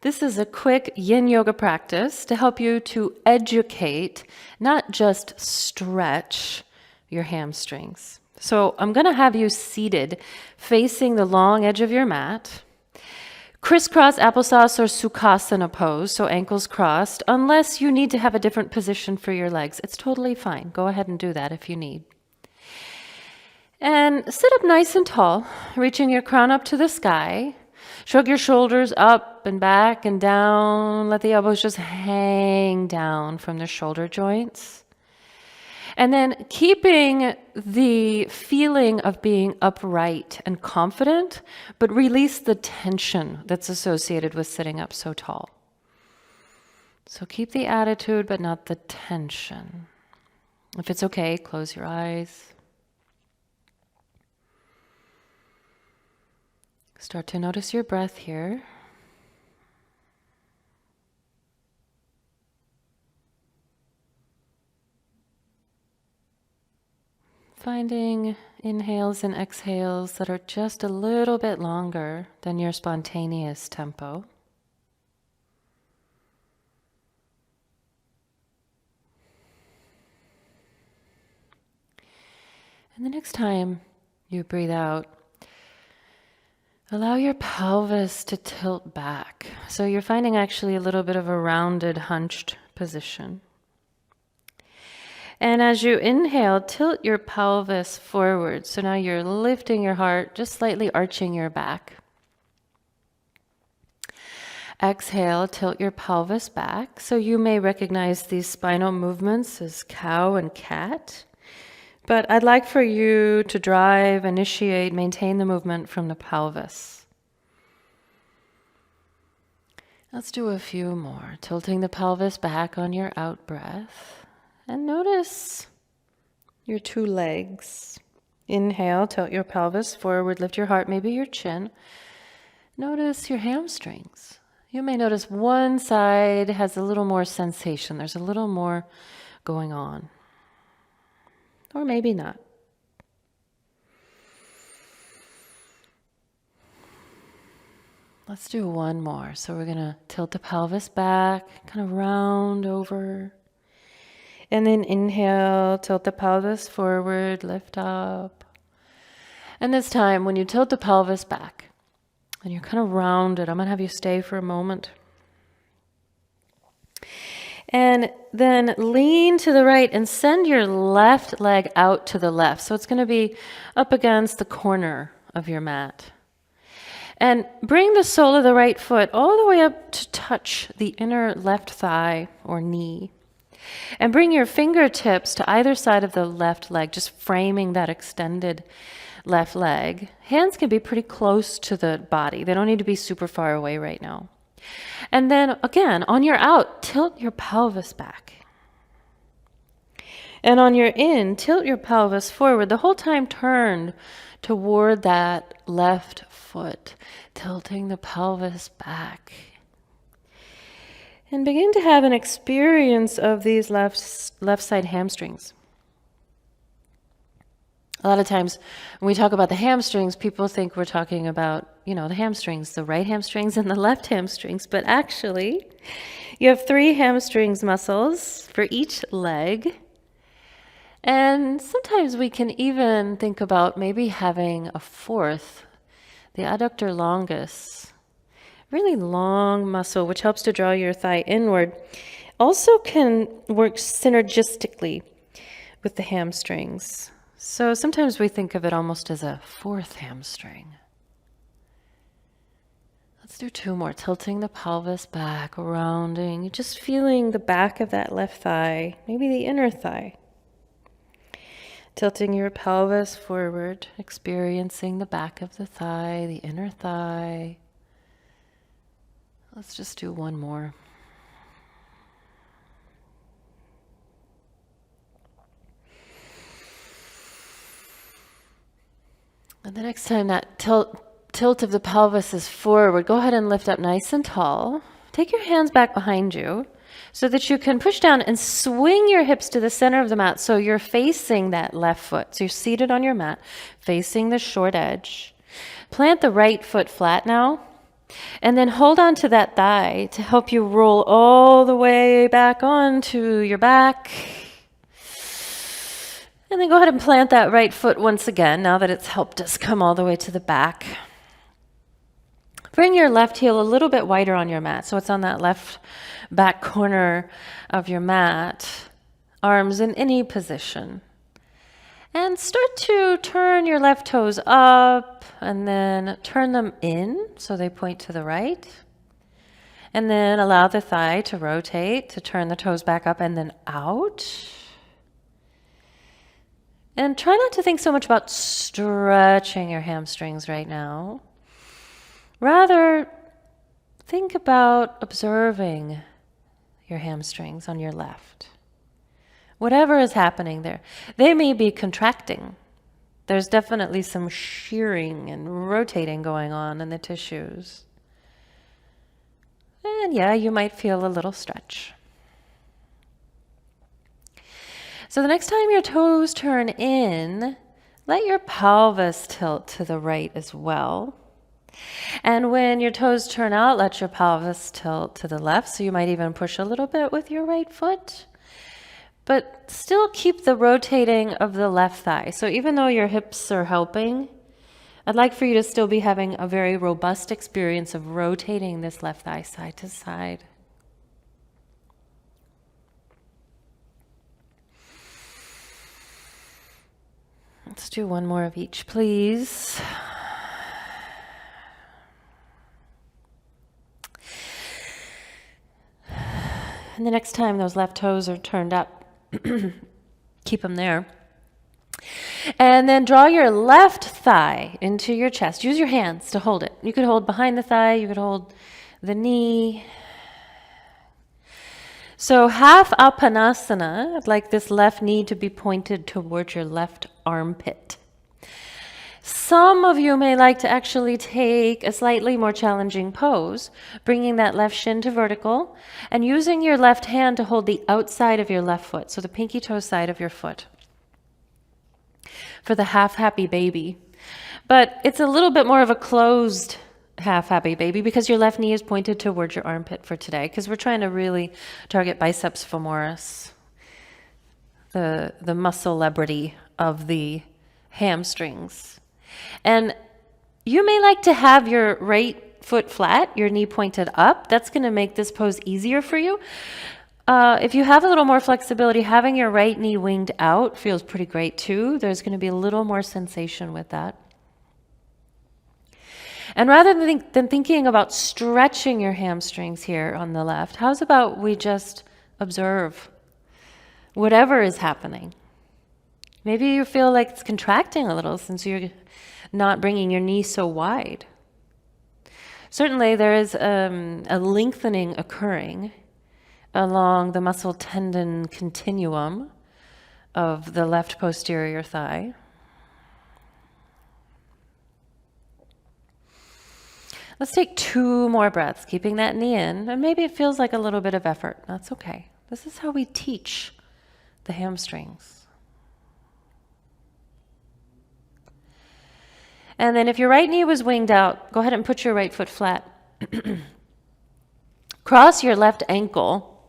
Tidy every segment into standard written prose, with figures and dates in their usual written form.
This is a quick yin yoga practice to help you to educate, not just stretch your hamstrings. So I'm going to have you seated facing the long edge of your mat. Crisscross applesauce or sukhasana pose, so ankles crossed, unless you need to have a different position for your legs. It's totally fine. Go ahead and do that if you need. And sit up nice and tall, reaching your crown up to the sky. Shrug your shoulders up and back and down. Let the elbows just hang down from the shoulder joints. And then keeping the feeling of being upright and confident, but release the tension that's associated with sitting up so tall. So keep the attitude, but not the tension. If it's okay, close your eyes. Start to notice your breath here. Finding inhales and exhales that are just a little bit longer than your spontaneous tempo. And the next time you breathe out, allow your pelvis to tilt back. So you're finding actually a little bit of a rounded, hunched position. And as you inhale, tilt your pelvis forward. So now you're lifting your heart, just slightly arching your back. Exhale, tilt your pelvis back. So you may recognize these spinal movements as cow and cat. But I'd like for you to drive, initiate, maintain the movement from the pelvis. Let's do a few more. Tilting the pelvis back on your out breath. And notice your two legs. Inhale, tilt your pelvis forward, lift your heart, maybe your chin. Notice your hamstrings. You may notice one side has a little more sensation. There's a little more going on. Or maybe not. Let's do one more. So we're going to tilt the pelvis back, kind of round over. And then inhale, tilt the pelvis forward, lift up. And this time, when you tilt the pelvis back, and you're kind of rounded, I'm going to have you stay for a moment. And then lean to the right and send your left leg out to the left. So it's going to be up against the corner of your mat. And bring the sole of the right foot all the way up to touch the inner left thigh or knee. And bring your fingertips to either side of the left leg, just framing that extended left leg. Hands can be pretty close to the body. They don't need to be super far away right now. And then again, on your out, tilt your pelvis back. And on your in, tilt your pelvis forward. The whole time turned toward that left foot, tilting the pelvis back. And begin to have an experience of these left side hamstrings. A lot of times when we talk about the hamstrings, people think we're talking about, the hamstrings, the right hamstrings and the left hamstrings. But actually, you have 3 hamstrings muscles for each leg. And sometimes we can even think about maybe having a 4th, the adductor longus. Really long muscle, which helps to draw your thigh inward, also can work synergistically with the hamstrings. So sometimes we think of it almost as a 4th hamstring. Let's do 2 more. Tilting the pelvis back, rounding, just feeling the back of that left thigh, maybe the inner thigh. Tilting your pelvis forward, experiencing the back of the thigh, the inner thigh. Let's just do 1 more. And the next time that tilt of the pelvis is forward, go ahead and lift up nice and tall. Take your hands back behind you so that you can push down and swing your hips to the center of the mat so you're facing that left foot. So you're seated on your mat, facing the short edge. Plant the right foot flat now. And then hold on to that thigh to help you roll all the way back onto your back. And then go ahead and plant that right foot once again, now that it's helped us come all the way to the back. Bring your left heel a little bit wider on your mat, so it's on that left back corner of your mat. Arms in any position. And start to turn your left toes up and then turn them in so they point to the right. And then allow the thigh to rotate, to turn the toes back up and then out. And try not to think so much about stretching your hamstrings right now. Rather, think about observing your hamstrings on your left. Whatever is happening there. They may be contracting. There's definitely some shearing and rotating going on in the tissues. And yeah, you might feel a little stretch. So the next time your toes turn in, let your pelvis tilt to the right as well. And when your toes turn out, let your pelvis tilt to the left. So you might even push a little bit with your right foot. But still keep the rotating of the left thigh. So even though your hips are helping, I'd like for you to still be having a very robust experience of rotating this left thigh side to side. Let's do one more of each, please. And the next time those left toes are turned up, keep them there. And then draw your left thigh into your chest. Use your hands to hold it. You could hold behind the thigh, you could hold the knee. So half apanasana, I'd like this left knee to be pointed towards your left armpit. Some of you may like to actually take a slightly more challenging pose, bringing that left shin to vertical and using your left hand to hold the outside of your left foot, so the pinky toe side of your foot, for the half happy baby. But it's a little bit more of a closed half happy baby because your left knee is pointed towards your armpit for today, because we're trying to really target biceps femoris, the musclebrity of the hamstrings. And you may like to have your right foot flat, your knee pointed up. That's going to make this pose easier for you. If you have a little more flexibility, having your right knee winged out feels pretty great too. There's going to be a little more sensation with that. And rather than thinking about stretching your hamstrings here on the left, how's about we just observe whatever is happening? Maybe you feel like it's contracting a little since you're not bringing your knee so wide. Certainly there is a lengthening occurring along the muscle tendon continuum of the left posterior thigh. Let's take 2 more breaths, keeping that knee in, and maybe it feels like a little bit of effort. That's okay. This is how we teach the hamstrings. And then if your right knee was winged out, go ahead and put your right foot flat. Cross your left ankle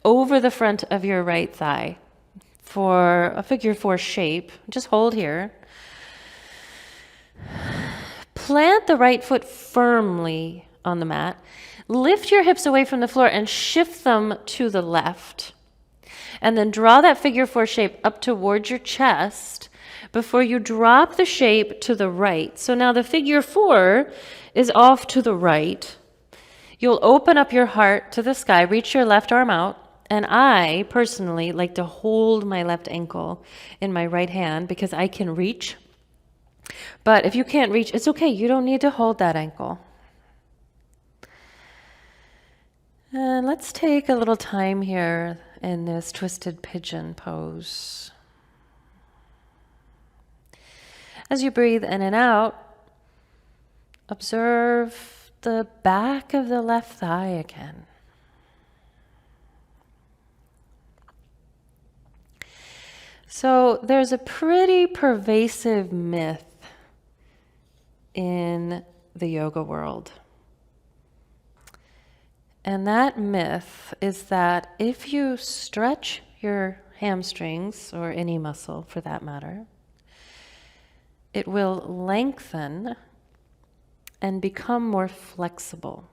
over the front of your right thigh for a figure 4 shape. Just hold here. Plant the right foot firmly on the mat. Lift your hips away from the floor and shift them to the left. And then draw that figure 4 shape up towards your chest before you drop the shape to the right. So now the figure 4 is off to the right. You'll open up your heart to the sky, reach your left arm out, and I personally like to hold my left ankle in my right hand because I can reach. But if you can't reach, it's okay. You don't need to hold that ankle. And let's take a little time here in this twisted pigeon pose. As you breathe in and out, observe the back of the left thigh again. So there's a pretty pervasive myth in the yoga world And that myth is that if you stretch your hamstrings, or any muscle for that matter, it will lengthen and become more flexible.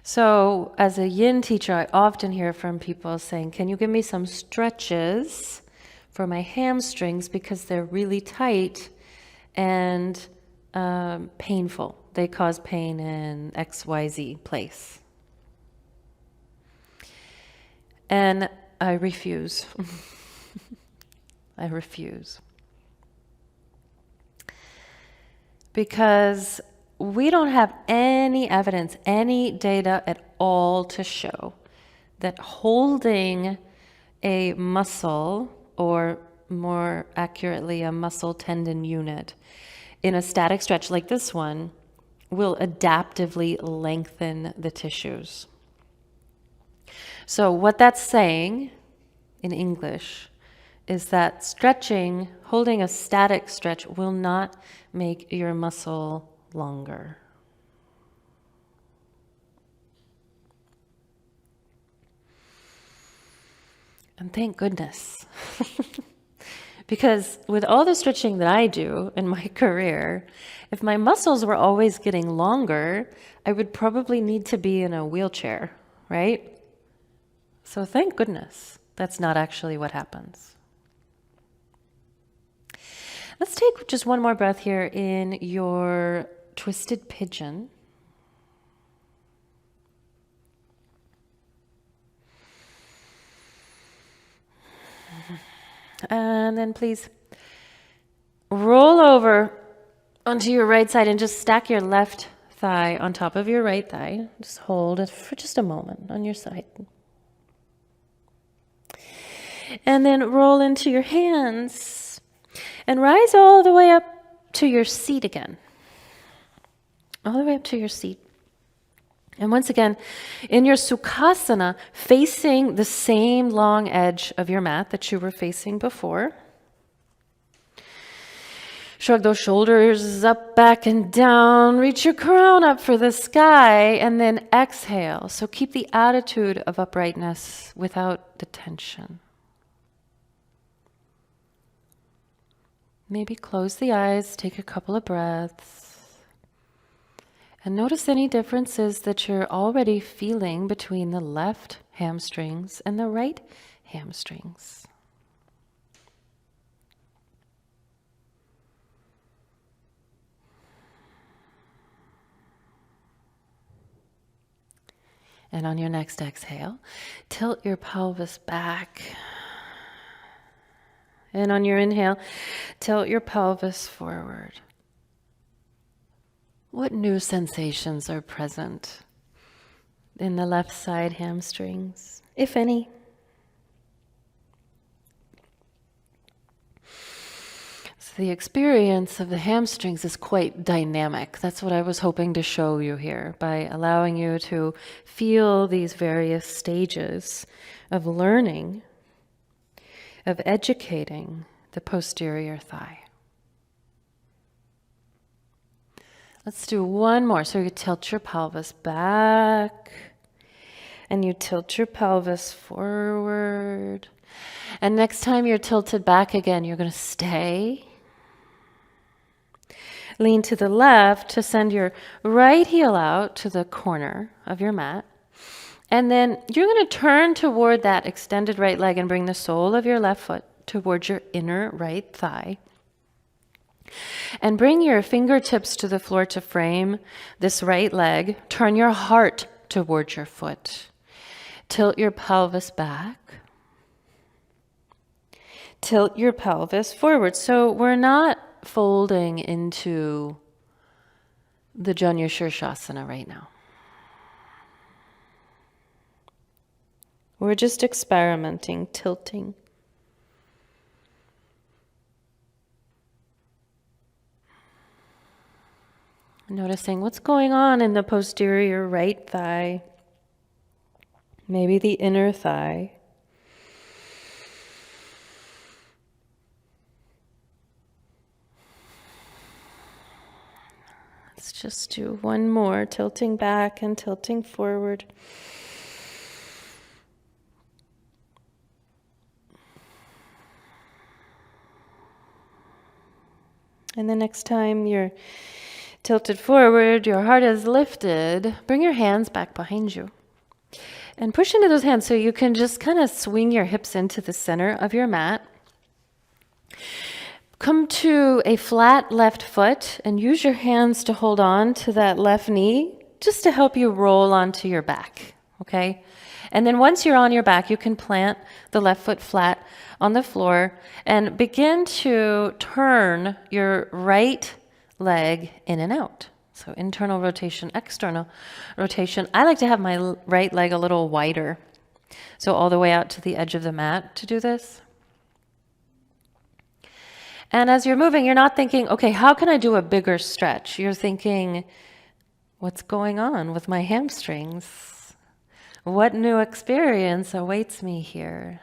So, as a yin teacher, I often hear from people saying, can you give me some stretches for my hamstrings because they're really tight and painful. They cause pain in XYZ place. And I refuse. I refuse. Because we don't have any evidence, any data at all to show that holding a muscle, or more accurately, a muscle tendon unit, in a static stretch like this one, will adaptively lengthen the tissues. So what that's saying in English is that stretching, holding a static stretch, will not make your muscle longer. And thank goodness. Because with all the stretching that I do in my career, if my muscles were always getting longer, I would probably need to be in a wheelchair, right? So thank goodness that's not actually what happens. Let's take just one more breath here in your twisted pigeon. And then please roll over onto your right side and just stack your left thigh on top of your right thigh. Just hold it for just a moment on your side. And then roll into your hands and rise all the way up to your seat again. All the way up to your seat. And once again, in your Sukhasana, facing the same long edge of your mat that you were facing before. Shrug those shoulders up, back, and down. Reach your crown up for the sky, and then exhale. So keep the attitude of uprightness without the tension. Maybe close the eyes, take a couple of breaths, and notice any differences that you're already feeling between the left hamstrings and the right hamstrings. And on your next exhale, tilt your pelvis back. And on your inhale, tilt your pelvis forward. What new sensations are present in the left side hamstrings, if any? So the experience of the hamstrings is quite dynamic. That's what I was hoping to show you here by allowing you to feel these various stages of learning, of educating the posterior thigh. Let's do one more. So you tilt your pelvis back and you tilt your pelvis forward. And next time you're tilted back again, you're going to stay. Lean to the left to send your right heel out to the corner of your mat. And then you're going to turn toward that extended right leg and bring the sole of your left foot towards your inner right thigh. And bring your fingertips to the floor to frame this right leg. Turn your heart towards your foot. Tilt your pelvis back. Tilt your pelvis forward. So we're not folding into the Janya Shirshasana right now. We're just experimenting, tilting. Noticing what's going on in the posterior right thigh, maybe the inner thigh. Let's just do one more, tilting back and tilting forward. And the next time you're tilted forward, your heart is lifted, bring your hands back behind you. And push into those hands so you can just kind of swing your hips into the center of your mat. Come to a flat left foot and use your hands to hold on to that left knee just to help you roll onto your back, okay? And then once you're on your back, you can plant the left foot flat on the floor and begin to turn your right leg in and out. So internal rotation, external rotation. I like to have my right leg a little wider. So all the way out to the edge of the mat to do this. And as you're moving, you're not thinking, okay, how can I do a bigger stretch? You're thinking, what's going on with my hamstrings? What new experience awaits me here?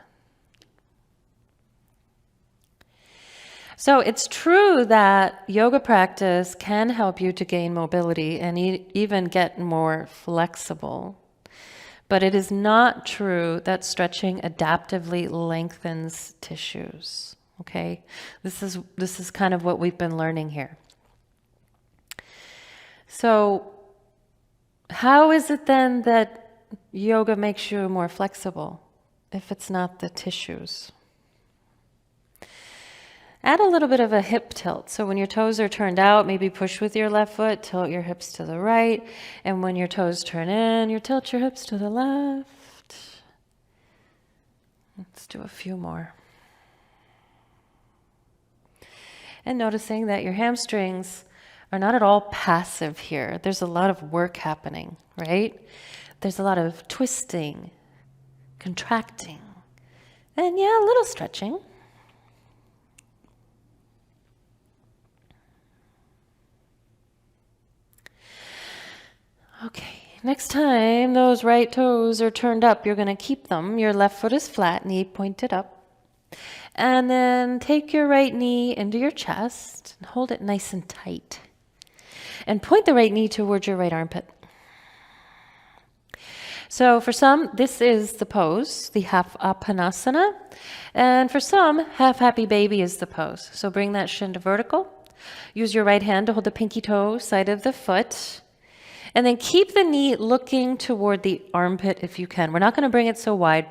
So it's true that yoga practice can help you to gain mobility and even get more flexible. But it is not true that stretching adaptively lengthens tissues. Okay? This is kind of what we've been learning here. So how is it then that yoga makes you more flexible if it's not the tissues? Add a little bit of a hip tilt. So when your toes are turned out, maybe push with your left foot, tilt your hips to the right. And when your toes turn in, you tilt your hips to the left. Let's do a few more. And noticing that your hamstrings are not at all passive here. There's a lot of work happening, right? There's a lot of twisting, contracting, and yeah, a little stretching. Okay, next time those right toes are turned up, you're going to keep them. Your left foot is flat, knee pointed up. And then take your right knee into your chest and hold it nice and tight. And point the right knee towards your right armpit. So for some, this is the pose, the half apanasana. And for some, half happy baby is the pose. So bring that shin to vertical. Use your right hand to hold the pinky toe side of the foot. And then keep the knee looking toward the armpit if you can. We're not going to bring it so wide.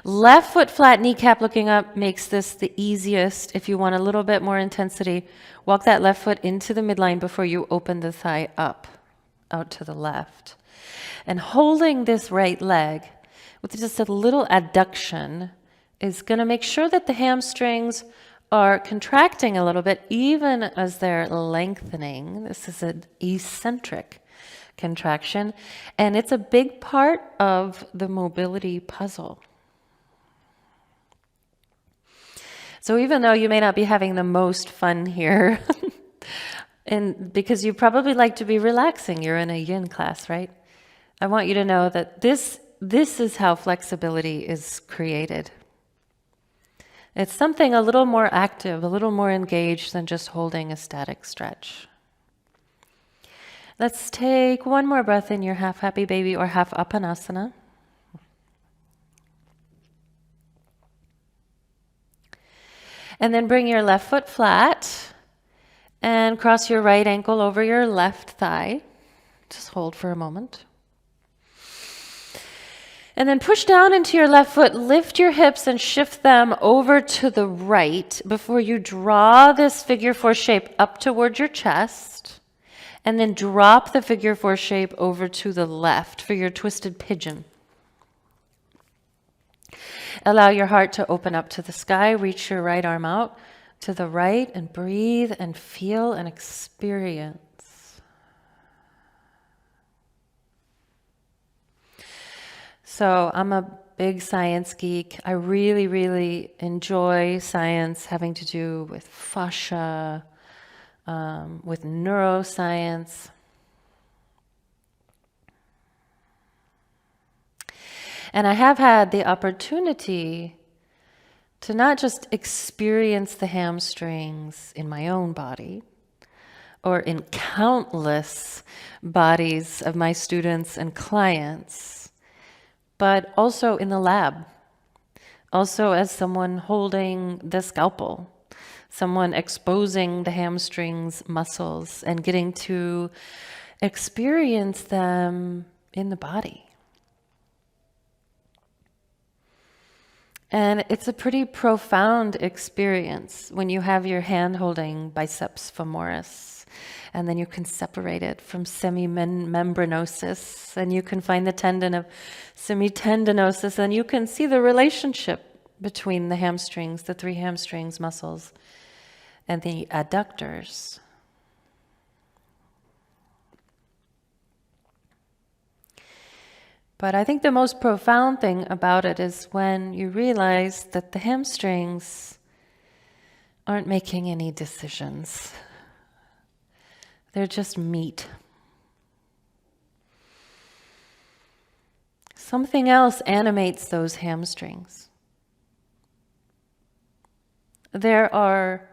Left foot flat, kneecap looking up makes this the easiest. If you want a little bit more intensity, walk that left foot into the midline before you open the thigh up, out to the left. And holding this right leg with just a little adduction is going to make sure that the hamstrings are contracting a little bit even as they're lengthening. This is an eccentric contraction, and it's a big part of the mobility puzzle. So even though you may not be having the most fun here, and because you probably like to be relaxing, you're in a yin class, right? I want you to know that this is how flexibility is created. It's something a little more active, a little more engaged than just holding a static stretch. Let's take one more breath in your half happy baby or half apanasana. And then bring your left foot flat and cross your right ankle over your left thigh. Just hold for a moment. And then push down into your left foot, lift your hips and shift them over to the right before you draw this figure four shape up towards your chest. And then drop the figure four shape over to the left for your twisted pigeon. Allow your heart to open up to the sky. Reach your right arm out to the right and breathe and feel and experience. So I'm a big science geek. I really, really enjoy science having to do with fascia, with neuroscience. And I have had the opportunity to not just experience the hamstrings in my own body, or in countless bodies of my students and clients, but also in the lab, also as someone holding the scalpel, someone exposing the hamstrings muscles and getting to experience them in the body. And it's a pretty profound experience when you have your hand holding biceps femoris, and then you can separate it from semimembranosus, and you can find the tendon of semitendinosus, and you can see the relationship between the hamstrings, the three hamstrings muscles, and the adductors. But I think the most profound thing about it is when you realize that the hamstrings aren't making any decisions. They're just meat. Something else animates those hamstrings. There are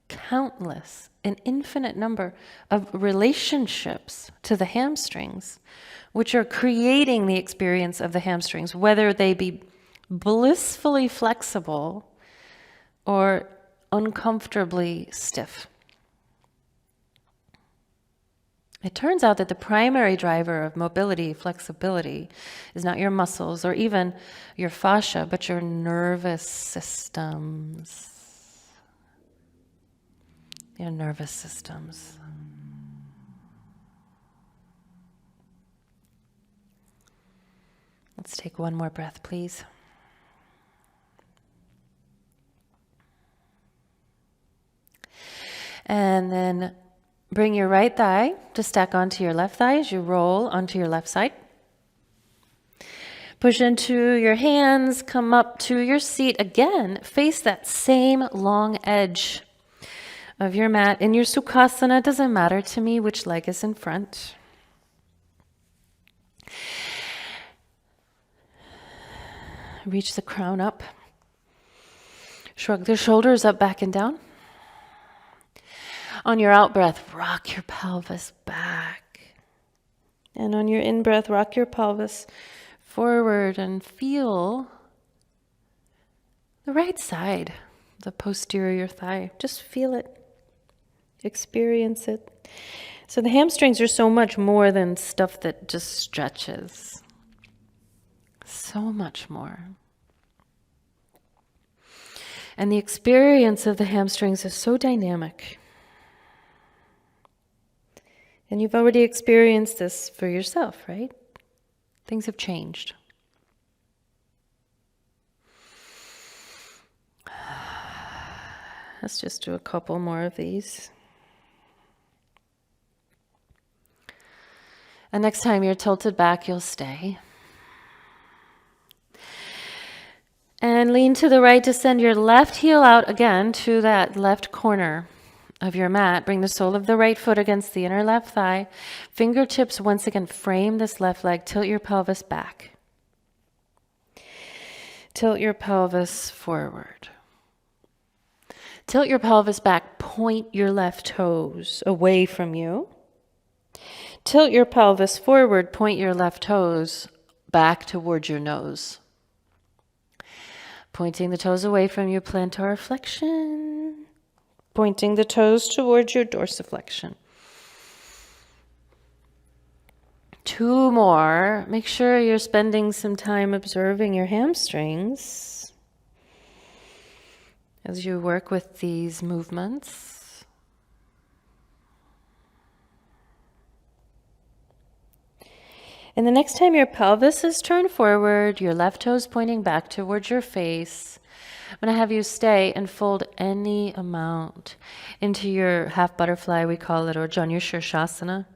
countless, an infinite number of relationships to the hamstrings, which are creating the experience of the hamstrings, whether they be blissfully flexible or uncomfortably stiff. It turns out that the primary driver of mobility, flexibility, is not your muscles or even your fascia, but your nervous systems. Your nervous systems. Let's take one more breath, please. And then bring your right thigh to stack onto your left thigh as you roll onto your left side. Push into your hands, come up to your seat again. Face that same long edge of your mat. In your Sukhasana, it doesn't matter to me which leg is in front. Reach the crown up. Shrug the shoulders up, back and down. On your out breath, rock your pelvis back. And on your in breath, rock your pelvis forward and feel the right side, the posterior thigh. Just feel it. Experience it. So the hamstrings are so much more than stuff that just stretches. So much more. And the experience of the hamstrings is so dynamic. And you've already experienced this for yourself, right? Things have changed. Let's just do a couple more of these. And next time you're tilted back, you'll stay. And lean to the right to send your left heel out again to that left corner of your mat. Bring the sole of the right foot against the inner left thigh. Fingertips once again frame this left leg. Tilt your pelvis back. Tilt your pelvis forward. Tilt your pelvis back. Point your left toes away from you. Tilt your pelvis forward. Point your left toes back towards your nose. Pointing the toes away from you, plantar flexion. Pointing the toes towards your dorsiflexion. 2 more. Make sure you're spending some time observing your hamstrings as you work with these movements. And the next time your pelvis is turned forward, your left toes pointing back towards your face, I'm going to have you stay and fold any amount into your half butterfly, we call it, or Janu Shirshasana.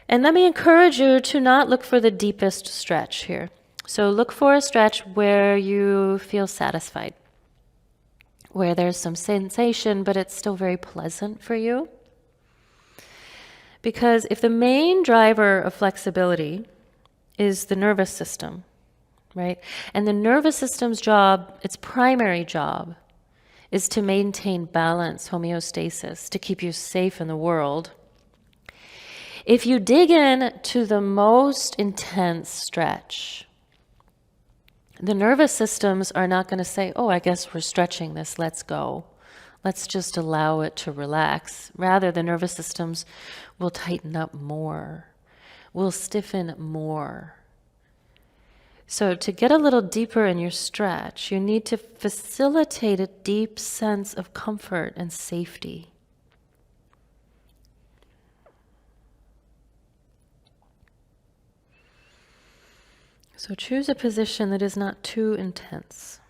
And let me encourage you to not look for the deepest stretch here. So look for a stretch where you feel satisfied, where there's some sensation, but it's still very pleasant for you. Because if the main driver of flexibility is the nervous system, right? And the nervous system's job, its primary job, is to maintain balance, homeostasis, to keep you safe in the world. If you dig in to the most intense stretch, the nervous systems are not going to say, oh, I guess we're stretching this, let's go. Let's just allow it to relax. Rather, the nervous systems will tighten up more, will stiffen more. So to get a little deeper in your stretch, you need to facilitate a deep sense of comfort and safety. So choose a position that is not too intense.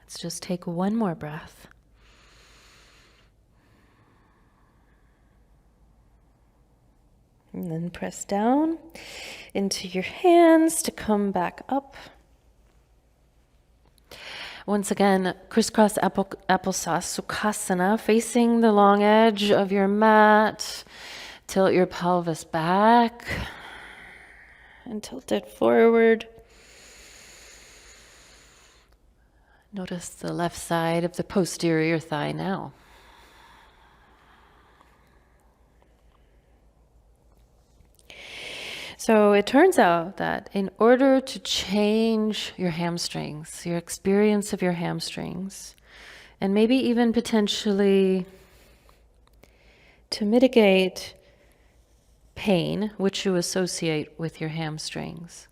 Let's just take one more breath. And then press down into your hands to come back up. Once again, crisscross applesauce sukhasana, facing the long edge of your mat. Tilt your pelvis back and tilt it forward. Notice the left side of the posterior thigh now. So it turns out that in order to change your hamstrings, your experience of your hamstrings, and maybe even potentially to mitigate pain, which you associate with your hamstrings,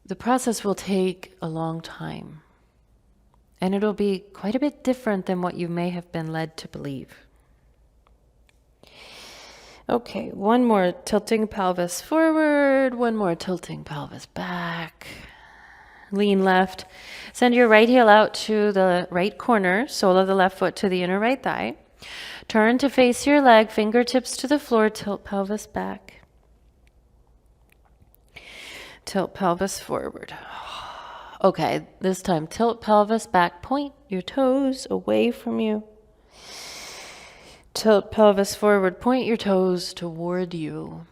the process will take a long time. And it'll be quite a bit different than what you may have been led to believe. Okay, one more tilting pelvis forward, one more tilting pelvis back. Lean left. Send your right heel out to the right corner, sole of the left foot to the inner right thigh. Turn to face your leg, fingertips to the floor, tilt pelvis back. Tilt pelvis forward. Okay, this time tilt pelvis back, point your toes away from you. Tilt pelvis forward, point your toes toward you.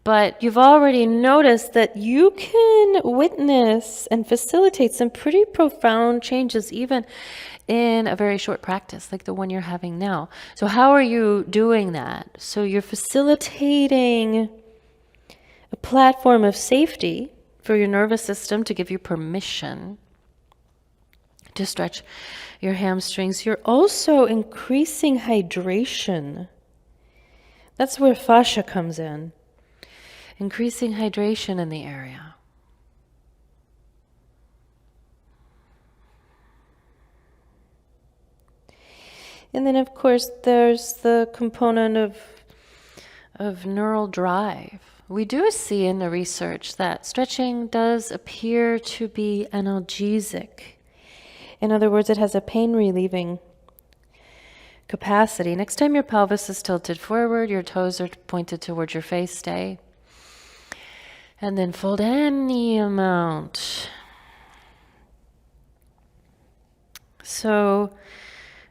But you've already noticed that you can witness and facilitate some pretty profound changes even in a very short practice like the one you're having now. So how are you doing that? So you're facilitating a platform of safety for your nervous system to give you permission to stretch your hamstrings. You're also increasing hydration. That's where fascia comes in. Increasing hydration in the area. And then, of course, there's the component of neural drive. We do see in the research that stretching does appear to be analgesic. In other words, it has a pain relieving capacity. Next time your pelvis is tilted forward, your toes are pointed towards your face, stay. And then fold any amount. So,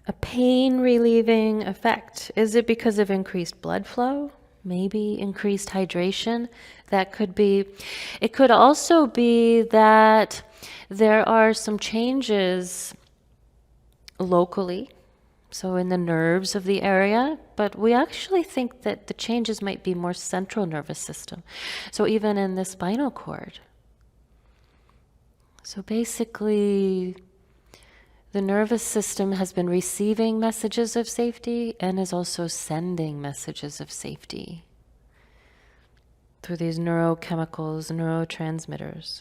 a pain relieving effect. Is it because of increased blood flow? Maybe increased hydration? That could be. It could also be that there are some changes locally, so in the nerves of the area, but we actually think that the changes might be more central nervous system. So even in the spinal cord. So basically, the nervous system has been receiving messages of safety and is also sending messages of safety through these neurochemicals, neurotransmitters.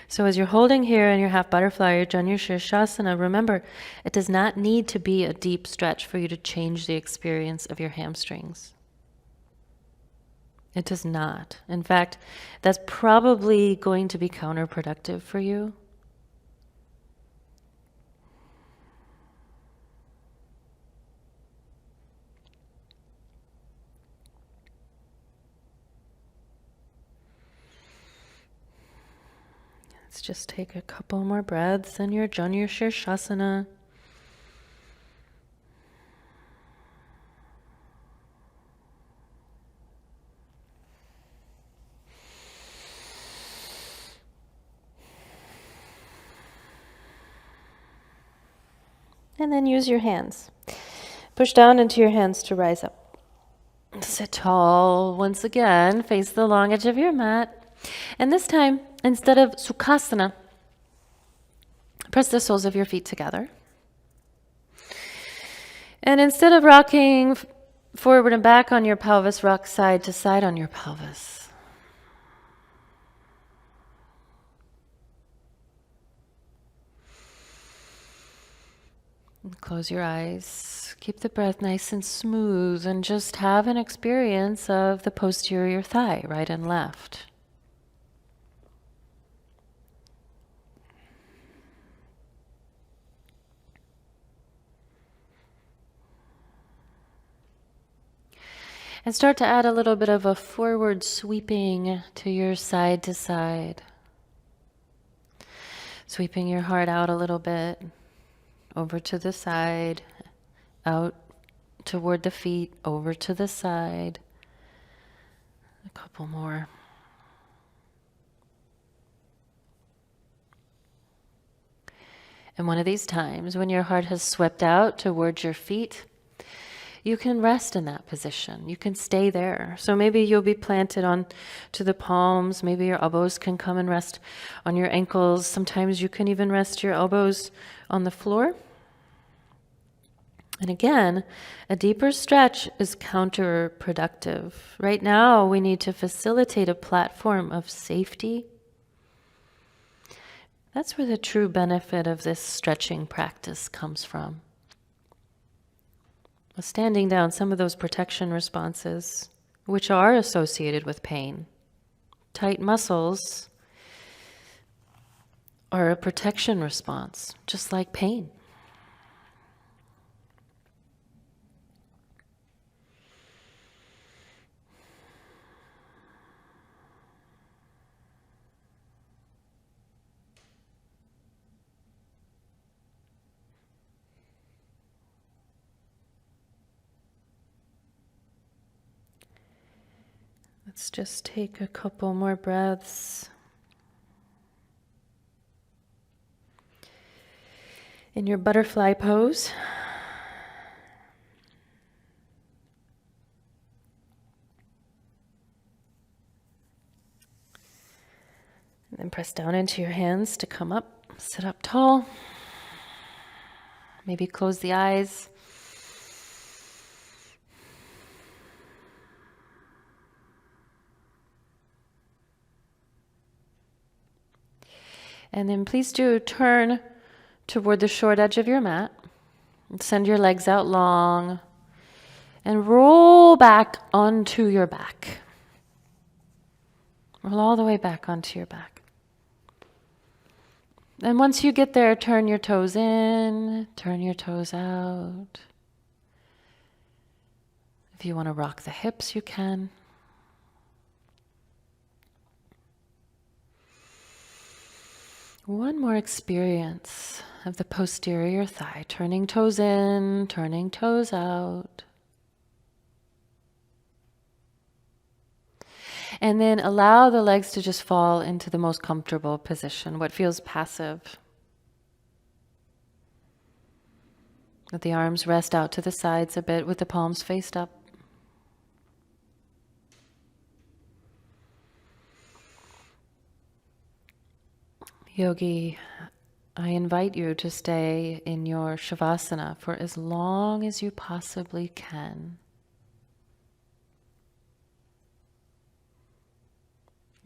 So as you're holding here in your half butterfly or Janu Shirshasana, remember, it does not need to be a deep stretch for you to change the experience of your hamstrings. It does not. In fact, that's probably going to be counterproductive for you. Let's just take a couple more breaths in your Janu Shirshasana. And then use your hands. Push down into your hands to rise up. Sit tall once again. Face the long edge of your mat. And this time, instead of Sukhasana, press the soles of your feet together. And instead of rocking forward and back on your pelvis, rock side to side on your pelvis. And close your eyes. Keep the breath nice and smooth and just have an experience of the posterior thigh, right and left. And start to add a little bit of a forward sweeping to your side to side. Sweeping your heart out a little bit, over to the side, out toward the feet, over to the side. A couple more. And one of these times when your heart has swept out towards your feet, you can rest in that position. You can stay there. So maybe you'll be planted on to the palms. Maybe your elbows can come and rest on your ankles. Sometimes you can even rest your elbows on the floor. And again, a deeper stretch is counterproductive. Right now, we need to facilitate a platform of safety. That's where the true benefit of this stretching practice comes from. Standing down, some of those protection responses, which are associated with pain. Tight muscles are a protection response, just like pain. Let's just take a couple more breaths. In your butterfly pose. And then press down into your hands to come up. Sit up tall. Maybe close the eyes. And then please do turn toward the short edge of your mat. Send your legs out long. And roll back onto your back. Roll all the way back onto your back. And once you get there, turn your toes in, turn your toes out. If you want to rock the hips, you can. One more experience of the posterior thigh, turning toes in, turning toes out. And then allow the legs to just fall into the most comfortable position, what feels passive. Let the arms rest out to the sides a bit with the palms faced up. Yogi, I invite you to stay in your Shavasana for as long as you possibly can.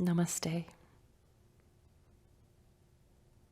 Namaste.